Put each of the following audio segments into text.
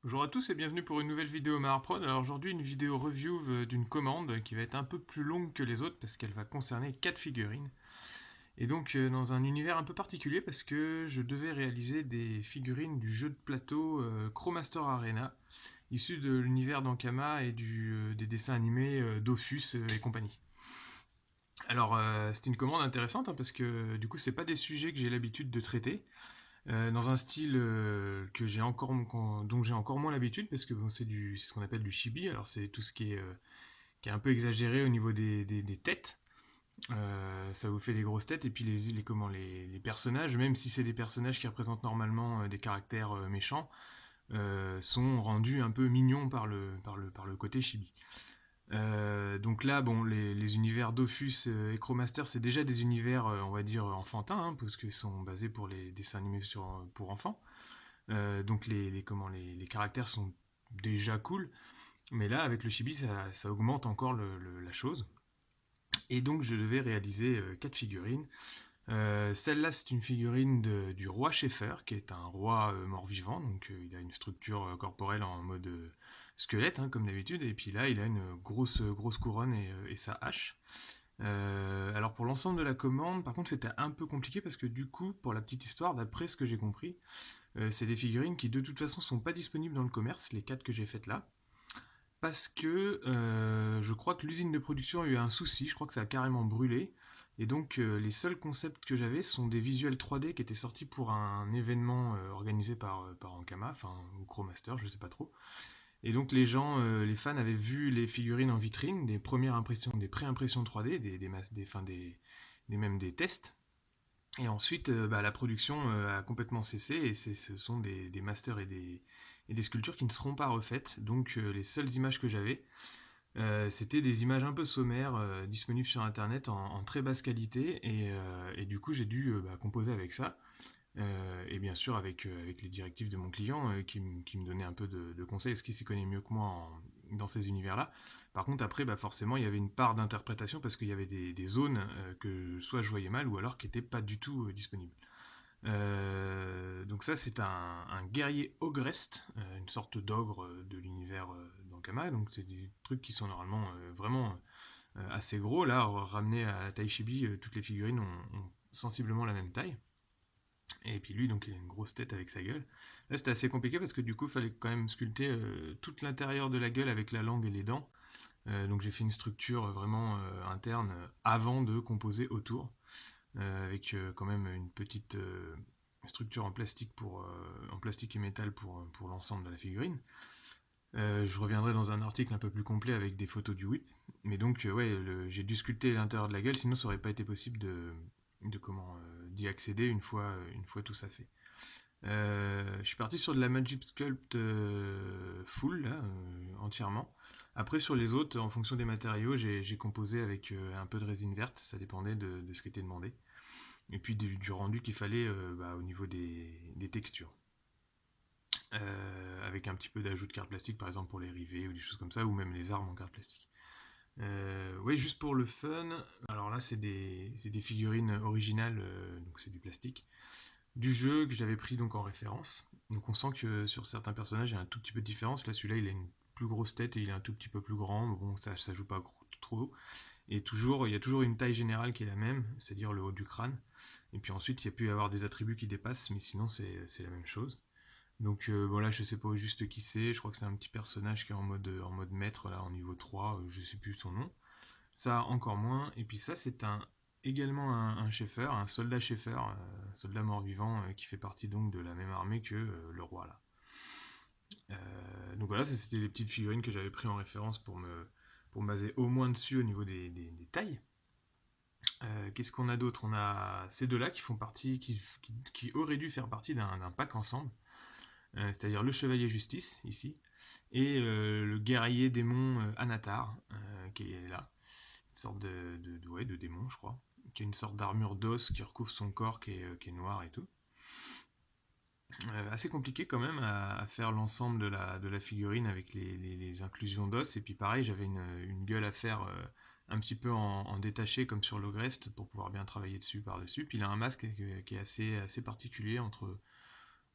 Bonjour à tous et bienvenue pour une nouvelle vidéo Maharprod. Alors aujourd'hui une vidéo review d'une commande qui va être un peu plus longue que les autres parce qu'elle va concerner 4 figurines. Et donc dans un univers un peu particulier parce que je devais réaliser des figurines du jeu de plateau Chromaster Arena, issu de l'univers d'Ankama et des dessins animés Dofus et compagnie. Alors c'est une commande intéressante parce que du coup c'est pas des sujets que j'ai l'habitude de traiter. Dans un style dont j'ai encore moins l'habitude, parce que bon, c'est ce qu'on appelle du chibi, alors c'est tout ce qui est un peu exagéré au niveau des têtes. Ça vous fait des grosses têtes, et puis les personnages, même si c'est des personnages qui représentent normalement des caractères méchants, sont rendus un peu mignons par le côté chibi. Donc là, bon, les univers Dofus et Chromaster, c'est déjà des univers, on va dire, enfantins, hein, parce qu'ils sont basés pour les dessins animés pour enfants. Donc les caractères sont déjà cool, mais là avec le chibi ça augmente encore la chose. Et donc je devais réaliser 4 figurines. Celle-là c'est une figurine du roi Schaeffer, qui est un roi mort-vivant, donc il a une structure corporelle en mode squelette, hein, comme d'habitude, et puis là il a une grosse couronne et sa hache. Alors pour l'ensemble de la commande, par contre c'était un peu compliqué parce que du coup, pour la petite histoire, d'après ce que j'ai compris, c'est des figurines qui de toute façon sont pas disponibles dans le commerce, les 4 que j'ai faites là, parce que je crois que l'usine de production a eu un souci, je crois que ça a carrément brûlé, et donc les seuls concepts que j'avais sont des visuels 3D qui étaient sortis pour un événement organisé par Ankama, enfin ou Chromaster, je sais pas trop. Et donc les fans avaient vu les figurines en vitrine, des premières impressions, des pré-impressions 3D, même des tests. Et ensuite, la production a complètement cessé et ce sont des masters et des sculptures qui ne seront pas refaites. Donc les seules images que j'avais, c'était des images un peu sommaires disponibles sur internet en très basse qualité et du coup j'ai dû composer avec ça. Et bien sûr avec les directives de mon client qui me donnait un peu de conseils, parce qu'il s'y connaît mieux que moi dans ces univers-là. Par contre, après, forcément, il y avait une part d'interprétation parce qu'il y avait des zones que soit je voyais mal ou alors qui n'étaient pas du tout disponibles. Donc ça, c'est un guerrier ogreste, une sorte d'ogre de l'univers d'Ankama. Donc c'est des trucs qui sont normalement vraiment assez gros. Là, ramené à la taille chibi, toutes les figurines ont sensiblement la même taille. Et puis lui, donc, il a une grosse tête avec sa gueule. Là, c'était assez compliqué parce que du coup, il fallait quand même sculpter tout l'intérieur de la gueule avec la langue et les dents. Donc j'ai fait une structure vraiment interne avant de composer autour, avec quand même une petite structure en plastique et métal pour l'ensemble de la figurine. Je reviendrai dans un article un peu plus complet avec des photos du whip. Mais donc, ouais, j'ai dû sculpter l'intérieur de la gueule, sinon ça aurait pas été possible d'y accéder une fois tout ça fait. Je suis parti sur de la Magic Sculpt full, là, entièrement. Après, sur les autres, en fonction des matériaux, j'ai composé avec un peu de résine verte, ça dépendait de ce qui était demandé. Et puis du rendu qu'il fallait au niveau des textures. Avec un petit peu d'ajout de carte plastique, par exemple pour les rivets ou des choses comme ça, ou même les armes en carte plastique. Oui, juste pour le fun, alors là, c'est des figurines originales, donc c'est du plastique du jeu que j'avais pris donc en référence. Donc on sent que sur certains personnages il y a un tout petit peu de différence. Là celui-là il a une plus grosse tête et il est un tout petit peu plus grand, mais bon ça joue pas trop. Et toujours, il y a toujours une taille générale qui est la même, c'est-à-dire le haut du crâne. Et puis ensuite il y a pu y avoir des attributs qui dépassent, mais sinon c'est la même chose. Donc bon là je sais pas juste qui c'est, je crois que c'est un petit personnage qui est en mode maître là en niveau 3, je sais plus son nom. Ça encore moins. Et puis ça c'est également un Schaeffer, un soldat Schaeffer, soldat mort-vivant qui fait partie donc de la même armée que le roi là. Donc voilà, ça c'était les petites figurines que j'avais pris en référence pour me baser au moins dessus au niveau des tailles. Qu'est-ce qu'on a d'autre? On a ces deux-là qui font partie, qui auraient dû faire partie d'un pack ensemble, c'est-à-dire le chevalier justice ici et le guerrier démon Anatar qui est là, une sorte ouais, de démon je crois, qui a une sorte d'armure d'os qui recouvre son corps qui est noir et tout. Assez compliqué quand même à faire l'ensemble de la figurine avec les inclusions d'os. Et puis pareil, j'avais une gueule à faire un petit peu en détaché comme sur l'Ogrest pour pouvoir bien travailler dessus par-dessus. Puis il a un masque qui est assez particulier entre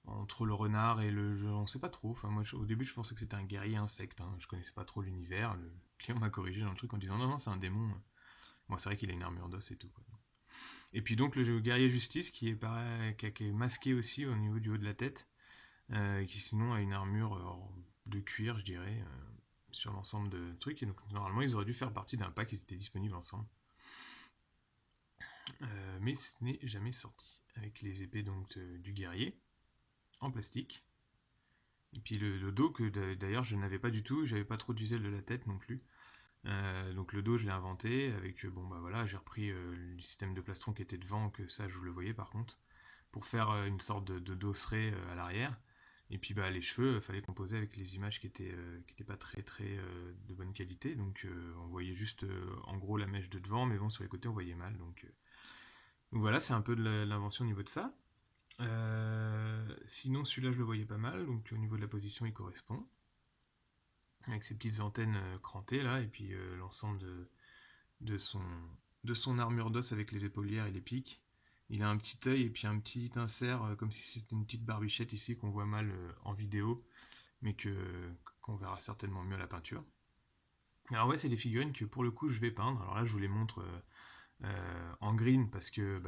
entre le renard et on sait pas trop. Enfin, moi, au début, je pensais que c'était un guerrier insecte, hein. Je connaissais pas trop l'univers. Le client m'a corrigé dans le truc en disant non, non, c'est un démon. Bon, c'est vrai qu'il a une armure d'os et tout, quoi. Et puis donc le guerrier justice qui est, pareil, qui est masqué aussi au niveau du haut de la tête, qui sinon a une armure de cuir, je dirais, sur l'ensemble de trucs. Et donc normalement, ils auraient dû faire partie d'un pack, ils étaient disponibles ensemble. Mais ce n'est jamais sorti. Avec les épées donc du guerrier, en plastique. Et puis le dos, que d'ailleurs je n'avais pas du tout, j'avais pas trop d'usel de la tête non plus. Donc le dos je l'ai inventé avec, bon bah voilà, j'ai repris le système de plastron qui était devant, que ça je le voyais par contre, pour faire une sorte de dosseret à l'arrière. Et puis bah, les cheveux, fallait composer avec les images qui étaient pas très très de bonne qualité. Donc on voyait juste en gros la mèche de devant, mais bon sur les côtés on voyait mal. Donc voilà, c'est un peu de l'invention au niveau de ça. Sinon celui-là je le voyais pas mal, donc au niveau de la position il correspond. Avec ses petites antennes crantées là, et puis l'ensemble de, son, de son armure d'os avec les épaulières et les pics. Il a un petit œil et puis un petit insert, comme si c'était une petite barbichette ici qu'on voit mal en vidéo, mais qu'on verra certainement mieux à la peinture. Alors ouais, c'est des figurines que pour le coup je vais peindre. Alors là, je vous les montre en green parce que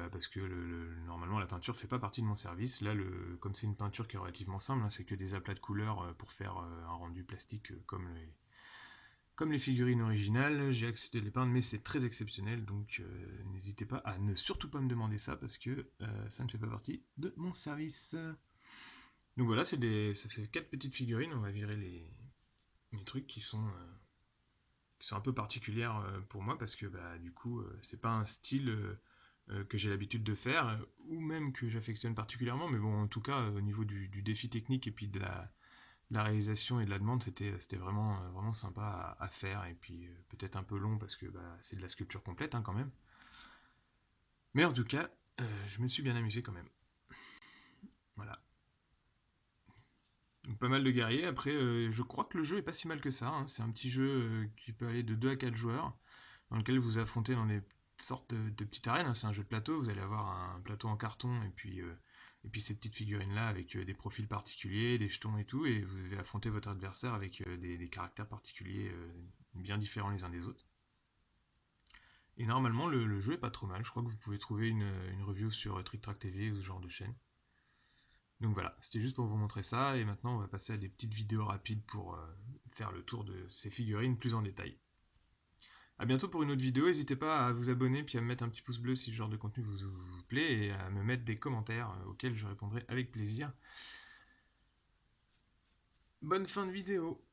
normalement la peinture fait pas partie de mon service. Là, comme c'est une peinture qui est relativement simple, hein, c'est que des aplats de couleurs pour faire un rendu plastique comme les figurines originales. J'ai accepté de les peindre, mais c'est très exceptionnel, donc n'hésitez pas à ne surtout pas me demander ça parce que ça ne fait pas partie de mon service. Donc voilà, ça fait 4 petites figurines. On va virer les trucs qui sont un peu particulières pour moi parce que bah, du coup, c'est pas un style que j'ai l'habitude de faire ou même que j'affectionne particulièrement, mais bon, en tout cas, au niveau du défi technique et puis de la réalisation et de la demande, c'était vraiment, vraiment sympa à faire. Et puis peut-être un peu long parce que bah, c'est de la sculpture complète hein, quand même. Mais en tout cas, je me suis bien amusé quand même. Voilà. Donc, pas mal de guerriers. Après, je crois que le jeu est pas si mal que ça, hein. C'est un petit jeu qui peut aller de 2 à 4 joueurs, dans lequel vous affrontez dans des sortes de petites arènes, hein. C'est un jeu de plateau. Vous allez avoir un plateau en carton et puis ces petites figurines-là avec des profils particuliers, des jetons et tout, et vous devez affronter votre adversaire avec des caractères particuliers bien différents les uns des autres. Et normalement, le jeu est pas trop mal. Je crois que vous pouvez trouver une review sur Trick Track TV ou ce genre de chaîne. Donc voilà, c'était juste pour vous montrer ça. Et maintenant, on va passer à des petites vidéos rapides pour faire le tour de ces figurines plus en détail. A bientôt pour une autre vidéo. N'hésitez pas à vous abonner puis à me mettre un petit pouce bleu si ce genre de contenu vous plaît et à me mettre des commentaires auxquels je répondrai avec plaisir. Bonne fin de vidéo!